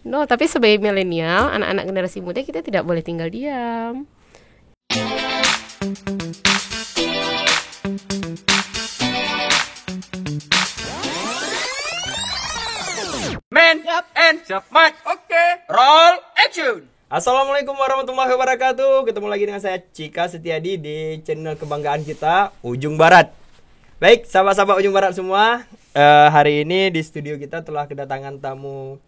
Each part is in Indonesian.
No, tapi sebagai milenial, anak-anak generasi muda kita tidak boleh tinggal diam. Man and Mic. Oke. Roll action. Assalamualaikum warahmatullahi wabarakatuh. Ketemu lagi dengan saya Cika Setiadi di channel kebanggaan kita Ujung Barat. Baik, sahabat-sahabat Ujung Barat semua, hari ini di studio kita telah kedatangan tamu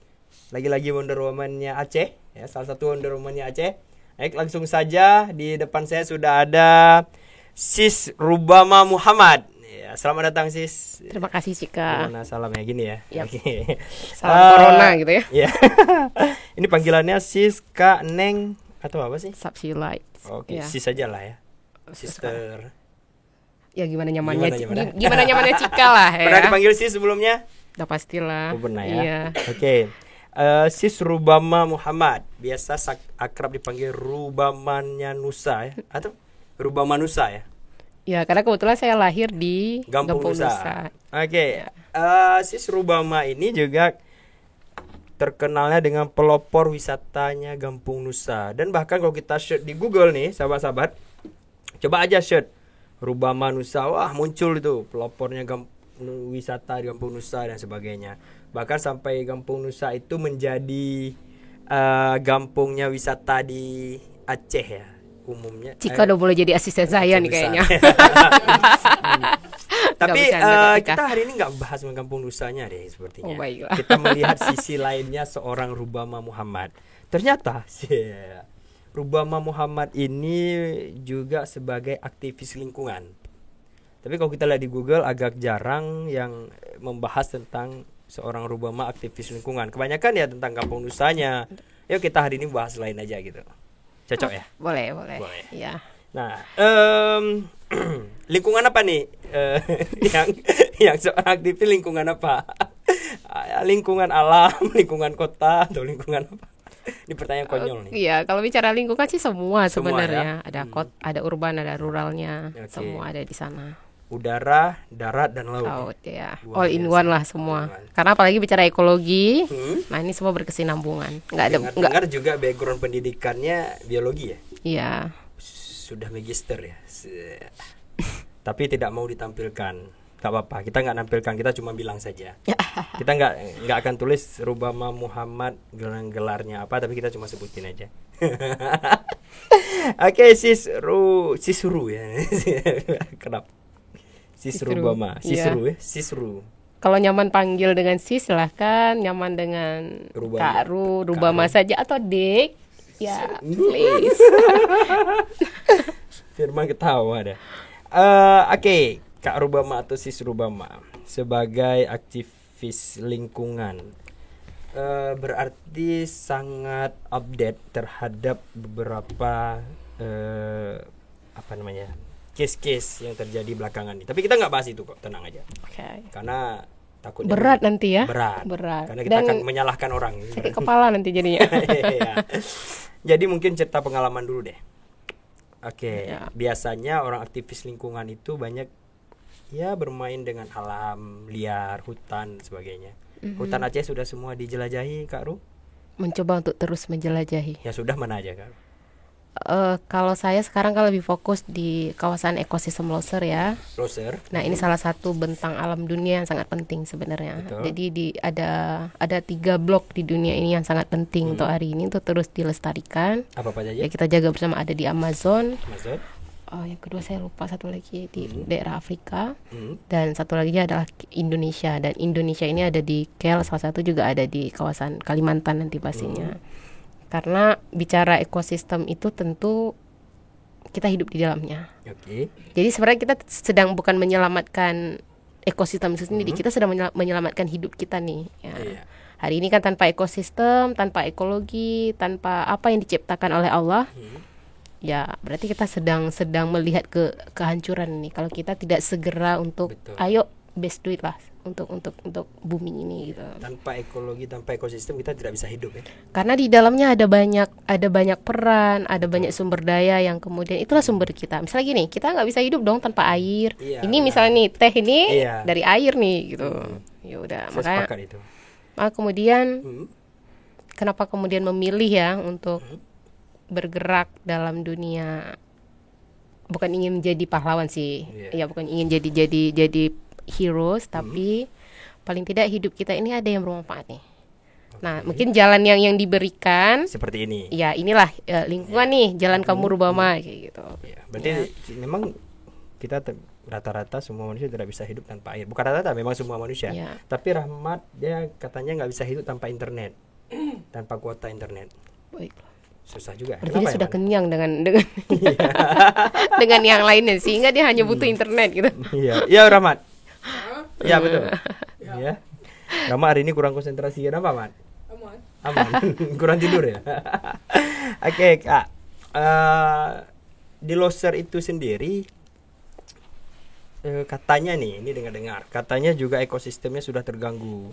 lagi-lagi Wonder Woman-nya Aceh, ya, salah satu Wonder Woman-nya Aceh. Baik, langsung saja di depan saya sudah ada Sis Rubama Muhammad. Ya, selamat datang Sis. Terima kasih Cika. Corona salam ya gini ya. Yap. Oke. Salam corona gitu ya. Iya. Ini panggilannya Sis, Kak, Neng atau apa sih? Subsilites. Oke, Ya. Sis aja lah ya. Sister. Ya gimana nyamannya Gimana nyamannya Cika lah ya. Pernah dipanggil Sis sebelumnya? Udah pastilah. Oh, pernah ya. Iya. Oke. Sis Rubama Muhammad, biasa akrab dipanggil Rubamannya Nusa ya, atau Rubama Nusa ya? Ya, karena kebetulan saya lahir di Gampung Nusa. Oke. Sis Rubama ini juga terkenalnya dengan pelopor wisatanya Gampung Nusa. Dan bahkan kalau kita search di Google nih, sahabat-sahabat, coba aja search Rubama Nusa, wah muncul itu pelopornya wisata di Gampung Nusa dan sebagainya. Bahkan sampai Gampung Nusa itu menjadi gampungnya wisata di Aceh ya umumnya. Cika udah boleh jadi asisten saya nih kayaknya. Tapi Cika. kita hari ini nggak bahas Gampung Nusanya deh sepertinya. Oh, baiklah. Kita melihat sisi lainnya seorang Rubama Muhammad. Ternyata Rubama Muhammad ini juga sebagai aktivis lingkungan. Tapi kalau kita lihat di Google agak jarang yang membahas tentang seorang Rubama aktivis lingkungan. Kebanyakan ya tentang Kampung Nusanya. Yuk kita hari ini bahas lain aja gitu. Cocok ya? Boleh. Iya. Nah, lingkungan apa nih? yang seorang aktivis lingkungan apa? Lingkungan alam, lingkungan kota, atau lingkungan apa? Ini pertanyaan konyol nih. Iya, kalau bicara lingkungan sih semua sebenarnya. Ya? Ada ada urban, ada ruralnya, Okay. Semua ada di sana. Udara, darat, dan laut. Laut ya, Luar all in biasa. one lah semua. Karena apalagi bicara ekologi, nah ini semua berkesinambungan. Dengar juga background pendidikannya biologi ya? Iya. Sudah magister ya. Tapi tidak mau ditampilkan. Gak apa-apa, kita nggak nampilkan, kita cuma bilang saja. Kita nggak akan tulis Rubama Muhammad gelarnya apa, tapi kita cuma sebutin aja. Oke, Sis Ru ya. Kenapa? Sis Rubama, Sis Ru. Kalau nyaman panggil dengan sis silahkan, nyaman dengan Kak Ru, Rubama saja atau Dek. Ya, please. Firman ketawa ada. Oke, Kak Rubama atau Sis Rubama sebagai aktivis lingkungan berarti sangat update terhadap beberapa case-case yang terjadi belakangan ini. Tapi kita nggak bahas itu kok, tenang aja. Okay. Karena takutnya berat nanti ya. Berat. Dan Karena kita akan menyalahkan orang. Sakit kepala nanti jadinya. Jadi mungkin cerita pengalaman dulu deh. Oke. Ya. Biasanya orang aktivis lingkungan itu banyak ya bermain dengan alam liar, hutan dan sebagainya. Hutan Aceh sudah semua dijelajahi, Kak Ru? Mencoba untuk terus menjelajahi. Ya sudah, mana aja, Kak Ru? Kalau saya sekarang kan lebih fokus di kawasan ekosistem Loser ya. Loser. Nah, ini salah satu bentang alam dunia yang sangat penting sebenarnya. Betul. Jadi ada 3 blok di dunia ini yang sangat penting untuk hari ini untuk terus dilestarikan. Apa aja? Ya, kita jaga bersama, ada di Amazon. Amazon. Yang kedua saya lupa, satu lagi di daerah Afrika. Dan satu lagi adalah Indonesia. Dan Indonesia ini ada di KL, salah satu juga ada di kawasan Kalimantan nanti pastinya. Karena bicara ekosistem itu tentu kita hidup di dalamnya. Oke. Jadi sebenarnya kita sedang bukan menyelamatkan ekosistem itu sendiri, kita sedang menyelamatkan hidup kita nih. Ya. Iya. Hari ini kan tanpa ekosistem, tanpa ekologi, tanpa apa yang diciptakan oleh Allah, ya berarti kita sedang melihat kehancuran nih. Kalau kita tidak segera untuk, ayo best do it lah untuk bumi ini gitu. Tanpa ekologi, tanpa ekosistem kita tidak bisa hidup ya. Karena di dalamnya ada banyak peran, ada banyak sumber daya yang kemudian itulah sumber kita. Misalnya gini, kita nggak bisa hidup dong tanpa air. Iya, ini misalnya nih teh ini dari air nih gitu. Ya udah, makanya itu. Kemudian kenapa kemudian memilih ya untuk bergerak dalam dunia, bukan ingin menjadi pahlawan sih, ya bukan ingin jadi heroes, tapi paling tidak hidup kita ini ada yang bermanfaat nih. Nah, mungkin jalan yang diberikan seperti ini. Ya, inilah lingkungan nih, jalan kamu rubah kayak gitu. Ya, berarti memang kita rata-rata semua manusia tidak bisa hidup tanpa air. Bukan rata-rata, memang semua manusia. Tapi Rahmat dia katanya nggak bisa hidup tanpa internet, tanpa kuota internet. Baiklah. Susah juga. Berarti dia sudah kenyang dengan dengan yang lainnya, sehingga dia hanya butuh internet gitu. Iya, Rahmat. Iya betul. Iya. Rahmat hari ini kurang konsentrasi. Kenapa, Mat? Aman. Kurang tidur ya. Oke, Kak. Di Loser itu sendiri katanya nih, ini dengar katanya juga ekosistemnya sudah terganggu.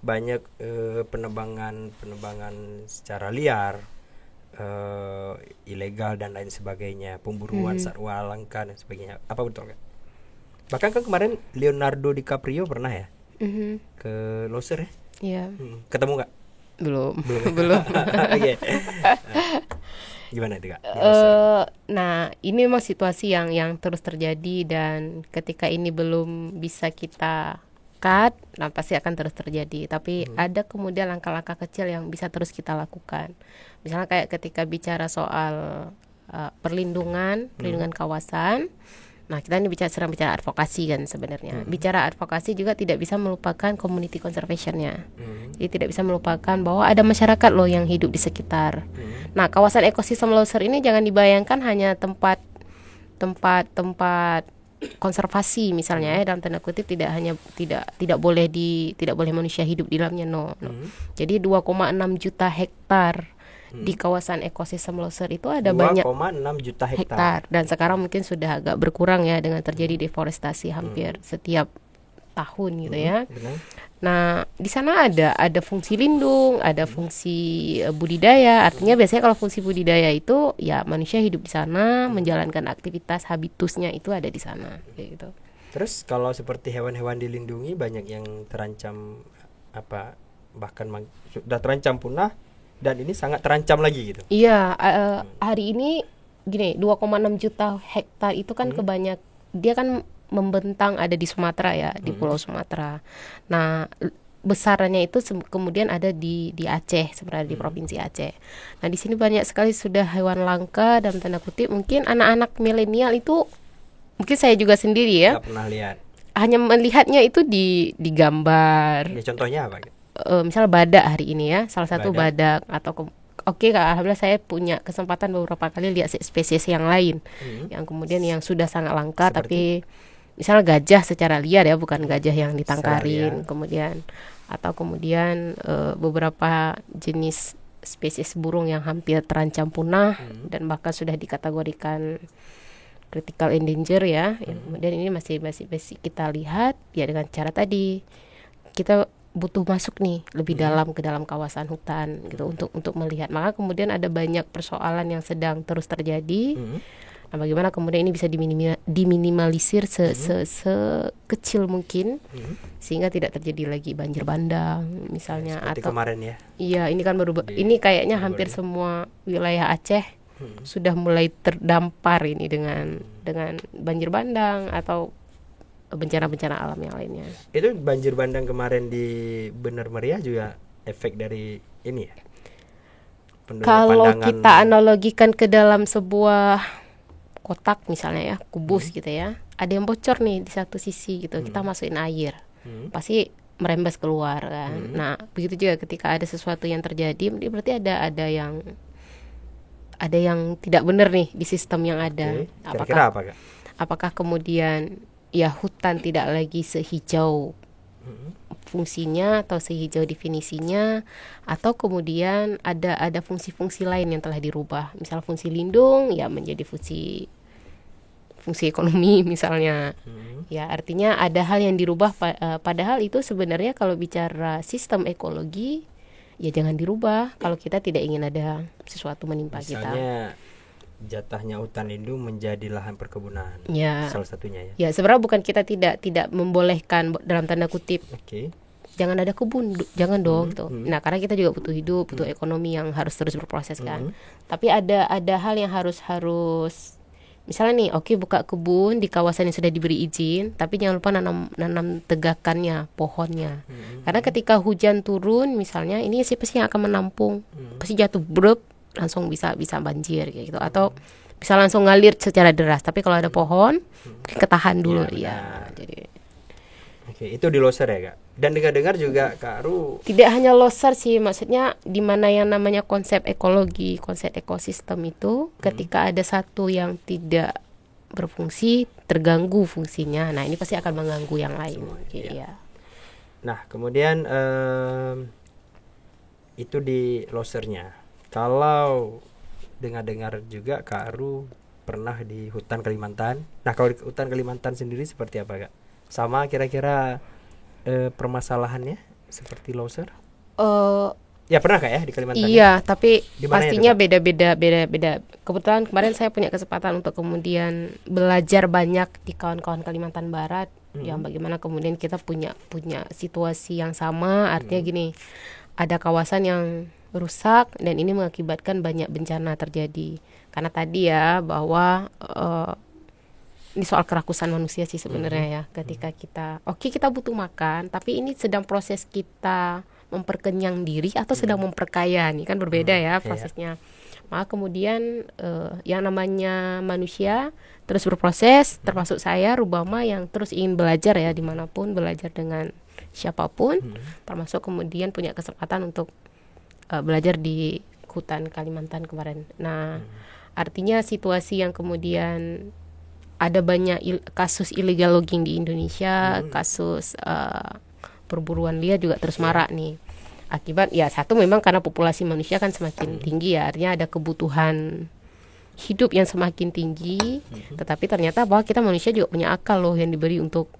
Banyak penebangan secara liar, ilegal dan lain sebagainya, pemburuan satwa langka dan sebagainya. Apa betul, Kak? Bahkan kan kemarin Leonardo DiCaprio pernah ya ke Loser ya? Iya. Ketemu nggak? Belum. Oke. Gimana itu, Kak? Nah, ini memang situasi yang terus terjadi, dan ketika ini belum bisa kita cut, nah pasti akan terus terjadi. Tapi ada kemudian langkah-langkah kecil yang bisa terus kita lakukan. Misalnya kayak ketika bicara soal perlindungan kawasan. Nah, kita ini sedang bicara advokasi kan sebenarnya. Bicara advokasi juga tidak bisa melupakan community conservation-nya. Jadi tidak bisa melupakan bahwa ada masyarakat loh yang hidup di sekitar. Nah, kawasan ekosistem Loser ini jangan dibayangkan hanya tempat konservasi misalnya ya, dalam tanda kutip, tidak boleh manusia hidup di dalamnya, no. Jadi 2,6 juta hektar di kawasan ekosistem Loser itu ada banyak 2,6 juta hektar, dan sekarang mungkin sudah agak berkurang ya dengan terjadi deforestasi hampir setiap tahun gitu ya. Nah, di sana ada fungsi lindung, ada fungsi budidaya. Artinya biasanya kalau fungsi budidaya itu ya manusia hidup di sana, menjalankan aktivitas habitusnya itu ada di sana kayak gitu. Terus kalau seperti hewan-hewan dilindungi banyak yang terancam bahkan sudah terancam punah, dan ini sangat terancam lagi gitu. Iya, hari ini gini, 2,6 juta hektar itu kan kebanyak, dia kan membentang ada di Sumatera ya, di Pulau Sumatera. Nah, besarannya itu kemudian ada di Aceh, sebenarnya di Provinsi Aceh. Nah, di sini banyak sekali sudah hewan langka dalam tanda kutip. Mungkin anak-anak milenial itu, mungkin saya juga sendiri ya, nggak pernah lihat. Hanya melihatnya itu di gambar. Ya, contohnya apa? Misalnya badak hari ini ya, salah satu badak atau Kak, alhamdulillah saya punya kesempatan beberapa kali lihat spesies yang lain yang kemudian yang sudah sangat langka. Seperti? Tapi misalnya gajah secara liar ya, bukan gajah yang ditangkarin, kemudian beberapa jenis spesies burung yang hampir terancam punah dan bahkan sudah dikategorikan critical endanger ya. Kemudian ini masih kita lihat ya dengan cara tadi kita butuh masuk nih lebih dalam ke dalam kawasan hutan gitu untuk melihat. Maka kemudian ada banyak persoalan yang sedang terus terjadi. Nah, bagaimana kemudian ini bisa diminimalisir sekecil mungkin sehingga tidak terjadi lagi banjir bandang misalnya. Seperti atau kemarin ya. Iya, ini kan ini kayaknya hampir semua wilayah Aceh sudah mulai terdampar ini dengan banjir bandang atau bencana-bencana alam yang lainnya. Itu banjir bandang kemarin di Bener Meriah juga efek dari ini ya? Kalau kita analogikan ke dalam sebuah kotak misalnya ya, kubus gitu ya, ada yang bocor nih di satu sisi gitu, kita masukin air, pasti merembes keluar kan. Nah, begitu juga ketika ada sesuatu yang terjadi, berarti ada yang tidak benar nih di sistem yang ada. Kira-kira apa, Kak? Apakah kemudian ya hutan tidak lagi sehijau fungsinya atau sehijau definisinya, atau kemudian ada fungsi-fungsi lain yang telah dirubah. Misal fungsi lindung ya menjadi fungsi ekonomi misalnya. Ya, artinya ada hal yang dirubah, padahal itu sebenarnya kalau bicara sistem ekologi ya jangan dirubah kalau kita tidak ingin ada sesuatu menimpa kita. Misalnya jatahnya hutan lindung menjadi lahan perkebunan, salah satunya ya. Ya, sebenarnya bukan kita tidak membolehkan dalam tanda kutip jangan ada kebun, jangan dong gitu. Nah, karena kita juga butuh hidup, butuh ekonomi yang harus terus berproses kan. Tapi ada hal yang harus misalnya nih, oke, buka kebun di kawasan yang sudah diberi izin, tapi jangan lupa nanam tegakannya, pohonnya. Karena ketika hujan turun misalnya, ini siapa sih yang akan menampung? Pasti jatuh brek, langsung bisa banjir kayak gitu, atau bisa langsung ngalir secara deras. Tapi kalau ada pohon, ketahan dulu ya. Jadi Oke, itu di loser ya, Kak. Dan dengar-dengar juga Kak Ru tidak hanya loser sih, maksudnya di mana yang namanya konsep ekologi, konsep ekosistem itu ketika ada satu yang tidak berfungsi, terganggu fungsinya. Nah, ini pasti akan mengganggu yang lain. Iya. Nah, kemudian itu di losernya. Kalau dengar-dengar juga Kak Ru pernah di hutan Kalimantan. Nah, kalau di hutan Kalimantan sendiri seperti apa, Kak? Sama kira-kira permasalahannya seperti loser? Ya pernah Kak ya di Kalimantan? Iya, tapi Dimana pastinya beda-beda. Kebetulan kemarin saya punya kesempatan untuk kemudian belajar banyak di kawan-kawan Kalimantan Barat, yang bagaimana kemudian kita punya situasi yang sama. Artinya gini, ada kawasan yang rusak dan ini mengakibatkan banyak bencana terjadi. Karena tadi ya bahwa ini soal kerakusan manusia sih sebenarnya ya. Ketika kita butuh makan, tapi ini sedang proses kita memperkenyang diri atau sedang memperkaya, nih kan berbeda ya prosesnya. Maka kemudian yang namanya manusia terus berproses, termasuk saya Rubama yang terus ingin belajar ya dimanapun, belajar dengan siapapun, termasuk kemudian punya kesempatan untuk belajar di hutan Kalimantan kemarin. Nah, artinya situasi yang kemudian ada banyak kasus illegal logging di Indonesia, kasus perburuan liar juga terus marak nih. Akibat ya satu memang karena populasi manusia kan semakin tinggi ya, artinya ada kebutuhan hidup yang semakin tinggi. Tetapi ternyata bahwa kita manusia juga punya akal loh yang diberi untuk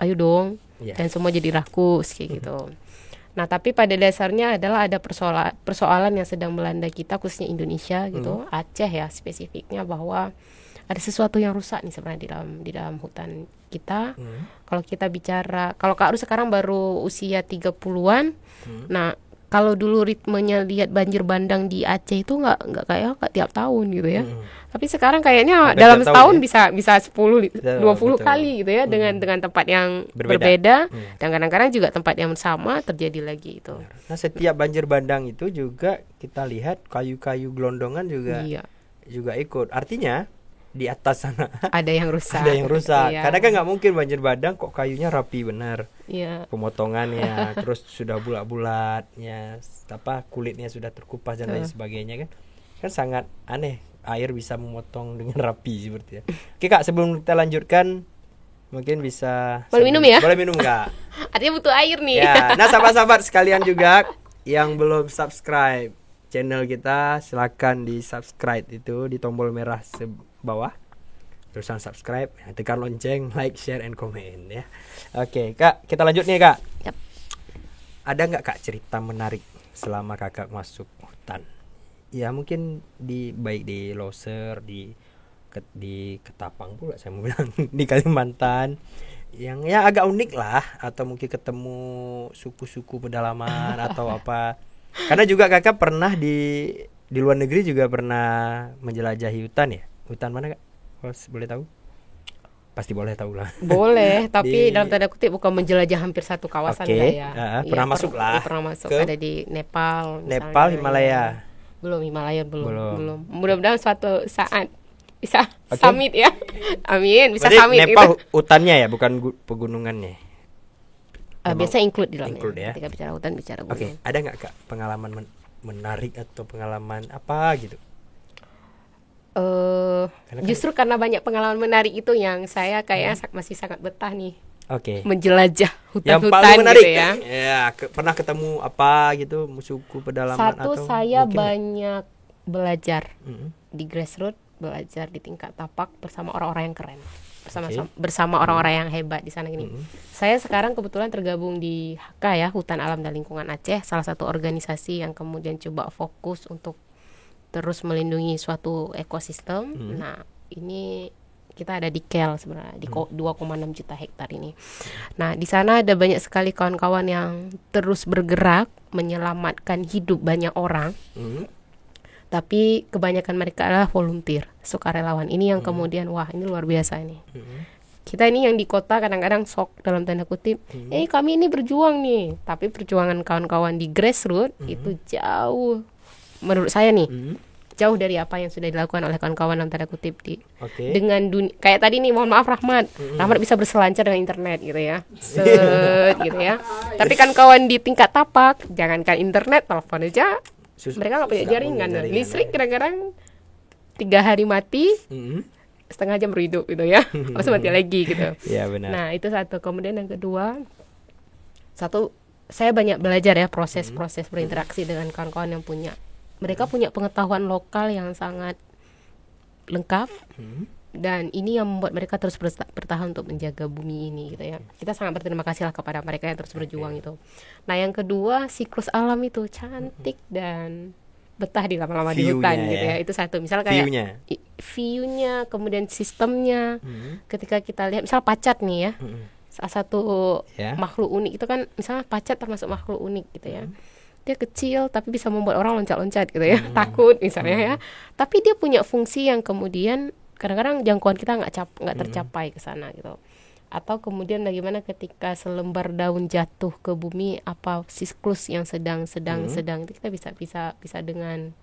ayo dong, dan semua jadi rakus kayak gitu. Nah, tapi pada dasarnya adalah ada persoalan yang sedang melanda kita, khususnya Indonesia gitu, Aceh ya spesifiknya, bahwa ada sesuatu yang rusak nih sebenarnya di dalam hutan kita. Kalau kita bicara, kalau Kak Ru sekarang baru usia 30-an. Nah, kalau dulu ritmenya lihat banjir bandang di Aceh itu nggak kayak tiap tahun gitu ya. Tapi sekarang kayaknya dalam setahun ya? bisa 10 20 kali gitu ya, dengan tempat yang berbeda dan kadang-kadang juga tempat yang sama terjadi lagi itu. Nah, setiap banjir bandang itu juga kita lihat kayu-kayu gelondongan juga ikut. Artinya di atas sana ada yang rusak. Iya. Karena kan nggak mungkin banjir bandang kok kayunya rapi benar. Iya. Pemotongannya terus sudah bulat-bulat ya, kulitnya sudah terkupas dan lain sebagainya kan sangat aneh. Air bisa memotong dengan rapi seperti itu. Oke Kak, sebelum kita lanjutkan mungkin bisa boleh minum ya? Boleh minum Kak. Artinya butuh air nih. Ya, nah sahabat-sahabat sekalian juga yang belum subscribe channel kita, silakan di subscribe itu di tombol merah bawah. Terusan subscribe, tekan lonceng, like, share, and comment ya. Oke Kak, kita lanjut nih Kak. Yep. Ada nggak Kak cerita menarik selama Kakak masuk hutan? Ya mungkin baik di Loser, di Ketapang pula saya mau bilang, di Kalimantan yang ya agak unik lah, atau mungkin ketemu suku-suku pedalaman atau apa. Karena juga Kakak pernah di luar negeri juga pernah menjelajahi hutan ya. Hutan mana Kak? Kalau boleh tahu? Pasti boleh tahu lah. Boleh, tapi dalam tanda kutip bukan menjelajah hampir satu kawasan ya. Pernah masuk lah. Pernah masuk, ada di Nepal. Nepal, Himalaya. Himalaya belum. Mudah-mudahan suatu saat bisa summit ya. Amin, bisa berarti summit. Nepal gitu. Hutannya ya, bukan pegunungannya. Biasa include di dalamnya. Ya. Ketika bicara hutan, bicara gunung. Oke, ada nggak Kak pengalaman menarik atau pengalaman apa gitu? Justru karena banyak pengalaman menarik itu yang saya kayak masih sangat betah nih. Oke. Menjelajah yang hutan-hutan paling menarik gitu ya. Ya, pernah ketemu apa gitu suku pedalaman Satu, atau saya mungkin banyak belajar di grassroots, belajar di tingkat tapak bersama orang-orang yang keren, bersama orang-orang yang hebat di sana gini. Saya sekarang kebetulan tergabung di HK ya, Hutan Alam dan Lingkungan Aceh, salah satu organisasi yang kemudian coba fokus untuk terus melindungi suatu ekosistem. Nah, ini kita ada di KL sebenarnya di 2,6 juta hektar ini. Nah, di sana ada banyak sekali kawan-kawan yang terus bergerak menyelamatkan hidup banyak orang. Tapi kebanyakan mereka adalah volunteer, sukarelawan. Ini yang kemudian wah ini luar biasa ini. Kita ini yang di kota kadang-kadang sok dalam tanda kutip, kami ini berjuang nih. Tapi perjuangan kawan-kawan di grassroots itu jauh, menurut saya nih, jauh dari apa yang sudah dilakukan oleh kawan-kawan dalam tanda kutip dengan kayak tadi nih, mohon maaf Rahmat bisa berselancar dengan internet gitu ya, gitu ya. Tapi kan kawan di tingkat tapak, jangankan internet, telepon aja. Mereka nggak punya jaringan. Listrik kadang-kadang 3 hari mati, setengah jam berhidup gitu ya. Langsung mati lagi gitu. Ya, benar. Nah itu satu. Kemudian yang kedua, saya banyak belajar ya proses berinteraksi dengan kawan-kawan yang mereka punya pengetahuan lokal yang sangat lengkap. Dan ini yang membuat mereka terus bertahan untuk menjaga bumi ini gitu ya. Kita sangat berterima kasih lah kepada mereka yang terus berjuang itu. Nah yang kedua, siklus alam itu cantik dan betah di lama-lama di hutan gitu ya. Itu satu. Misal kayak view-nya, kemudian sistemnya. Ketika kita lihat misal pacat nih ya, salah satu makhluk unik itu kan, misalnya pacat termasuk makhluk unik gitu ya. Dia kecil tapi bisa membuat orang loncat-loncat gitu ya, takut misalnya ya. Tapi dia punya fungsi yang kemudian kadang-kadang jangkauan kita nggak tercapai ke sana gitu. Atau kemudian bagaimana ketika selembar daun jatuh ke bumi, apa siklus yang sedang itu kita bisa dengan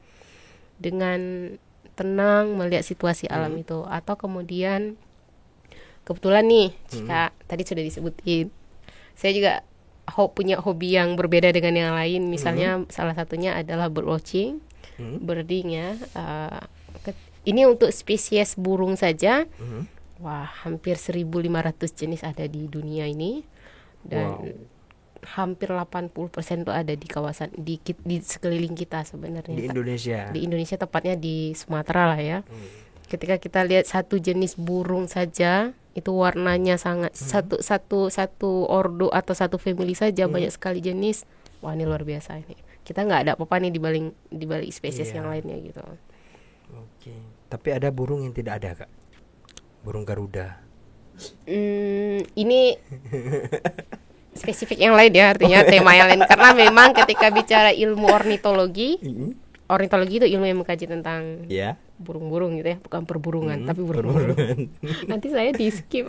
tenang melihat situasi alam itu. Atau kemudian kebetulan nih jika tadi sudah disebutin, saya juga punya hobi yang berbeda dengan yang lain. Misalnya salah satunya adalah birdwatching, birding ya. Ini untuk spesies burung saja. Wah, hampir 1.500 jenis ada di dunia ini. Dan hampir 80% itu ada di kawasan di sekeliling kita sebenarnya. Di Indonesia. Di Indonesia, tepatnya di Sumatera lah ya. Ketika kita lihat satu jenis burung saja, itu warnanya sangat satu ordo atau satu family saja banyak sekali jenis. Wah, ini luar biasa ini. Kita nggak ada apa-apa nih di balik spesies yang lainnya gitu. Oke. Tapi ada burung yang tidak ada, Kak. Burung Garuda. Ini spesifik yang lain ya, artinya tema yang lain. Karena memang ketika bicara ilmu ornitologi, ornitologi itu ilmu yang mengkaji tentang burung-burung gitu ya, bukan perburungan, tapi burung-burung. Nanti saya di skip.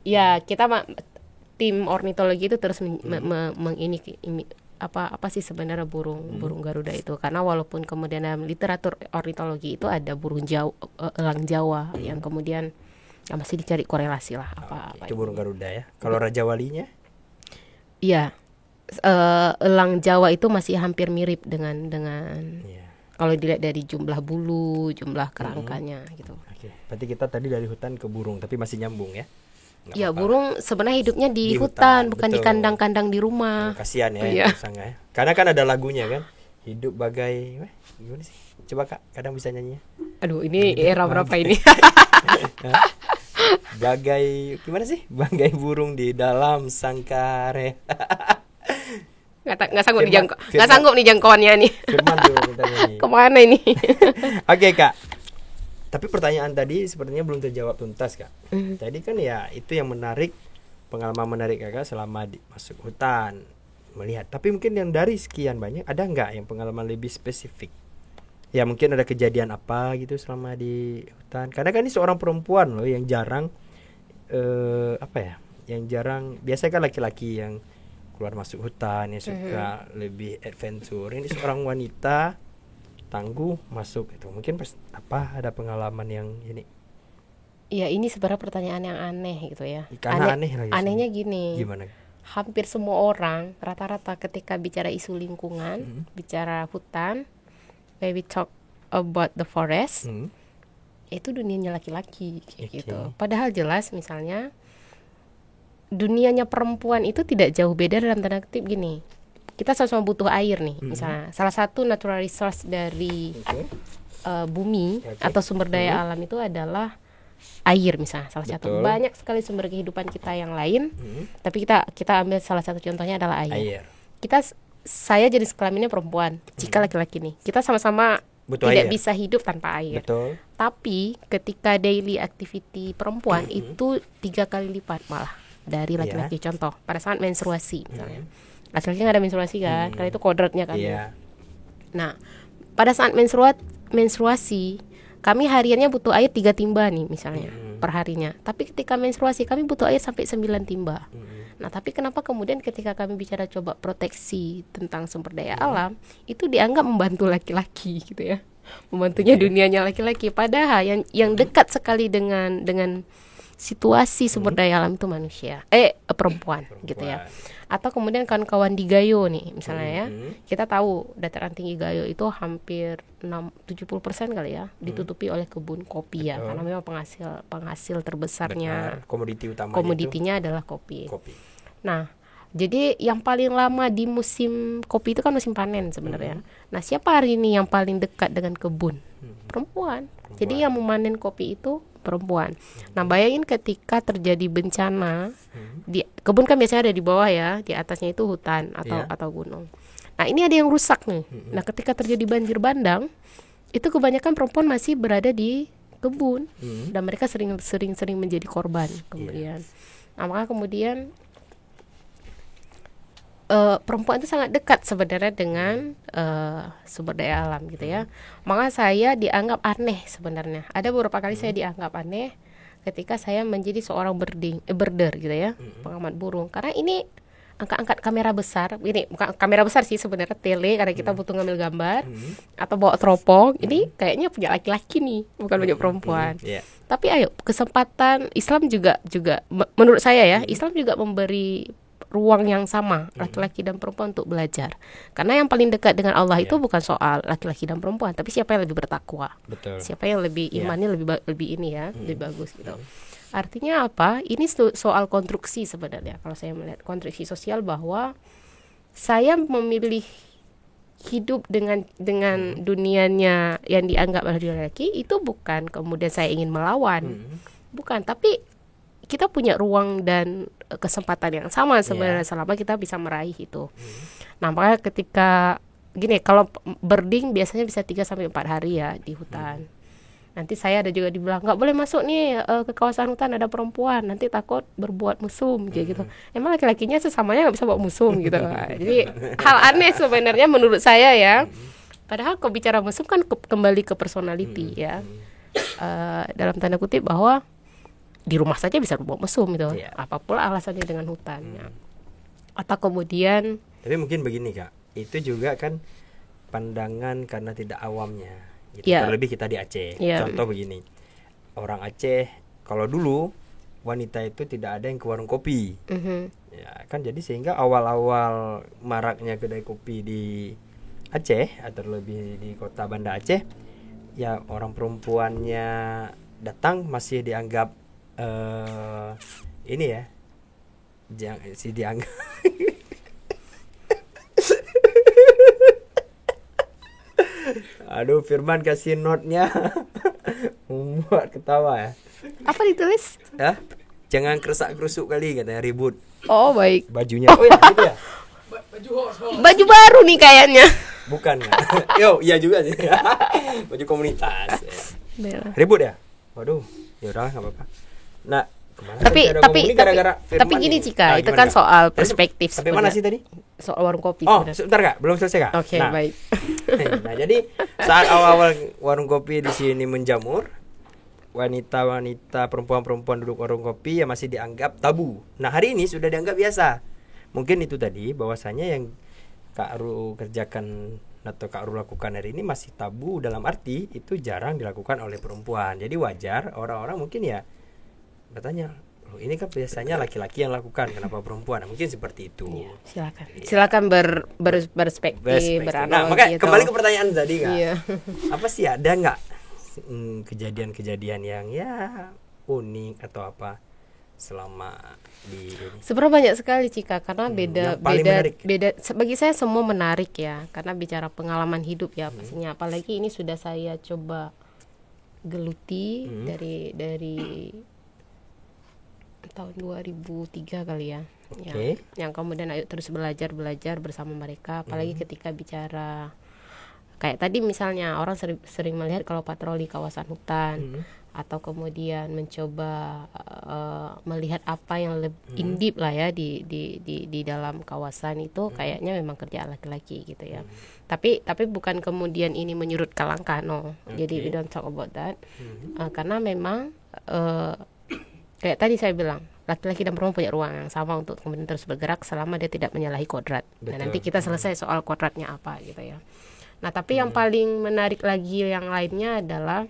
Ya, kita tim ornitologi itu terus apa sih sebenarnya burung Garuda itu, karena walaupun kemudian dalam literatur ornitologi itu ada burung elang Jawa yang kemudian masih dicari korelasi lah apa itu burung Garuda ya. Kalau Raja Walinya? Iya. Elang Jawa itu masih hampir mirip dengan kalau dilihat dari jumlah bulu, jumlah kerangkanya gitu. Oke. Berarti kita tadi dari hutan ke burung, tapi masih nyambung ya. Ya, burung sebenarnya hidupnya di hutan, bukan di kandang-kandang di rumah. Kasihan ya, ya. Karena kan ada lagunya kan, hidup bagai gimana sih? Coba Kak, kadang bisa nyanyi. Aduh, ini era berapa ini? Bagai gimana sih? Bagai burung di dalam sangkare. Nggak sanggup nih jangkauannya nih. Firman tuh nyanyi. Kemana ini? Oke Kak. Tapi pertanyaan tadi sepertinya belum terjawab tuntas, Kak. Tadi kan ya itu yang menarik, pengalaman menarik Kakak selama masuk hutan, melihat. Tapi mungkin yang dari sekian banyak, ada nggak yang pengalaman lebih spesifik? Ya mungkin ada kejadian apa gitu selama di hutan. Karena kan ini seorang perempuan loh yang jarang, yang jarang, biasanya kan laki-laki yang keluar masuk hutan, yang suka lebih adventure. Ini seorang wanita tangguh masuk itu, mungkin ada pengalaman yang ini. Ya ini sebenarnya pertanyaan yang aneh gitu ya. Karena aneh lagi. Anehnya gini. Gimana? Hampir semua orang rata-rata ketika bicara isu lingkungan, bicara hutan, when we talk about the forest, itu dunianya laki-laki gitu. Padahal jelas misalnya dunianya perempuan itu tidak jauh beda dalam tanda kutip gini. Kita sama-sama butuh air nih, misalnya. Salah satu natural resource dari bumi atau sumber daya alam itu adalah air, misalnya. Salah satu. Banyak sekali sumber kehidupan kita yang lain, tapi kita ambil salah satu contohnya adalah air. Saya jenis kelaminnya perempuan, jika laki-laki nih. Kita sama-sama Butuh tidak air. bisa hidup tanpa air. Betul. Tapi ketika daily activity perempuan itu 3 kali lipat malah dari laki-laki. Contoh pada saat menstruasi misalnya, laki-laki nggak ada menstruasi kan, karena itu kodratnya kan. Nah, pada saat menstruasi kami hariannya butuh air 3 timba nih misalnya per harinya. Tapi ketika menstruasi kami butuh air sampai 9 timba. Nah, tapi kenapa kemudian ketika kami bicara coba proteksi tentang sumber daya alam, itu dianggap membantu laki-laki gitu ya. Membantunya dunianya laki-laki, padahal yang dekat sekali dengan situasi sumber daya alam itu manusia, perempuan gitu ya. Atau kemudian kawan-kawan di Gayo nih misalnya ya, kita tahu dataran tinggi Gayo itu hampir 70% kali ya ditutupi oleh kebun kopi ya, karena memang penghasil terbesarnya, komoditinya adalah kopi. Nah, jadi yang paling lama di musim kopi itu kan musim panen sebenarnya. Nah, siapa hari ini yang paling dekat dengan kebun? Perempuan. Jadi yang memanen kopi itu perempuan. Nah, bayangin ketika terjadi bencana, di kebun kan biasanya ada di bawah ya, di atasnya itu hutan atau gunung. Nah, ini ada yang rusak nih. Nah, ketika terjadi banjir bandang, itu kebanyakan perempuan masih berada di kebun dan mereka sering menjadi korban kemudian. Nah, maka kemudian perempuan itu sangat dekat sebenarnya dengan sumber daya alam gitu ya. Maka saya dianggap aneh sebenarnya. Ada beberapa kali saya dianggap aneh ketika saya menjadi seorang birder gitu ya, pengamat burung. Karena ini angkat kamera besar, ini bukan kamera besar sih sebenarnya, tele, karena kita butuh ngambil gambar atau bawa teropong. Ini kayaknya punya laki-laki nih, bukan punya perempuan. Tapi ayo, kesempatan Islam juga menurut saya ya, Islam juga memberi ruang yang sama laki-laki dan perempuan untuk belajar. Karena yang paling dekat dengan Allah itu bukan soal laki-laki dan perempuan, tapi siapa yang lebih bertakwa. Siapa yang lebih imannya lebih ini ya, lebih bagus gitu. Artinya apa? Ini soal konstruksi sebenarnya. Kalau saya melihat konstruksi sosial bahwa saya memilih hidup dengan dunianya yang dianggap oleh laki-laki itu bukan kemudian saya ingin melawan. Bukan, tapi kita punya ruang dan kesempatan yang sama sebenarnya selama kita bisa meraih itu. Nah, makanya ketika gini, kalau birding biasanya bisa 3-4 hari ya di hutan. Nanti saya ada juga dibilang nggak boleh masuk nih ke kawasan hutan, ada perempuan, nanti takut berbuat mesum kayak gitu. Emang laki-lakinya sesamanya nggak bisa bawa mesum gitu. Jadi hal aneh sebenarnya menurut saya ya. Padahal kalau bicara mesum kan kembali ke personality ya. Dalam tanda kutip bahwa di rumah saja bisa bawa mesum gitu. Apapun alasannya dengan hutannya. Atau kemudian, tapi mungkin begini Kak, itu juga kan pandangan karena tidak awamnya gitu. Terlebih kita di Aceh. Contoh begini, orang Aceh kalau dulu wanita itu tidak ada yang ke warung kopi. Ya kan, jadi sehingga awal-awal maraknya kedai kopi di Aceh atau lebih di kota Banda Aceh, ya orang perempuannya datang masih dianggap ini ya, dianggap aduh, Firman kasih note-nya membuat ketawa ya. Apa ditulis? Ya, jangan kerusak-kerusuk kali katanya, ribut. Oh baik. Bajunya, oh ya gitu ya. Baju baru nih kayaknya. Bukan kan? Yo, iya juga sih. Baju komunitas. Ribut ya? Waduh, ya udah nggak apa-apa. Nah, tapi gini Cika, itu kan soal perspektif. Sampai mana sih tadi? Soal warung kopi. Oh, sebentar Kak, belum selesai Kak. Oke, baik. Nah, jadi saat awal-awal warung kopi di sini menjamur, wanita-wanita, perempuan-perempuan duduk warung kopi ya masih dianggap tabu. Nah, hari ini sudah dianggap biasa. Mungkin itu tadi bahwasanya yang Kak Ru kerjakan atau Kak Ru lakukan hari ini masih tabu, dalam arti itu jarang dilakukan oleh perempuan. Jadi wajar orang-orang mungkin ya bertanya, loh ini kan biasanya laki-laki yang lakukan, kenapa perempuan? Nah, mungkin seperti itu. Silakan berperspektif, beranalogi. Nah, makanya kembali ke pertanyaan tadi Kak. Apa sih, ada nggak kejadian-kejadian yang ya unik atau apa selama di ini? Sebenarnya banyak sekali Cika, karena beda. Bagi saya semua menarik ya, karena bicara pengalaman hidup ya pastinya. Apalagi ini sudah saya coba geluti dari tahun 2003 kali ya. Yang kemudian ayo terus belajar bersama mereka. Apalagi ketika bicara Kayak tadi misalnya orang sering melihat kalau patroli kawasan hutan, atau kemudian mencoba melihat apa yang lebih in-deep lah ya di dalam kawasan itu, kayaknya memang kerjaan laki-laki gitu ya. Tapi bukan kemudian ini menyurutkan langkah, no. Jadi we don't talk about that. Karena memang kayak tadi saya bilang, laki-laki dan perempuan punya ruang yang sama untuk kemudian terus bergerak selama dia tidak menyalahi kodrat. Dan nanti kita selesai soal kodratnya apa gitu ya. Nah, tapi yang paling menarik lagi yang lainnya adalah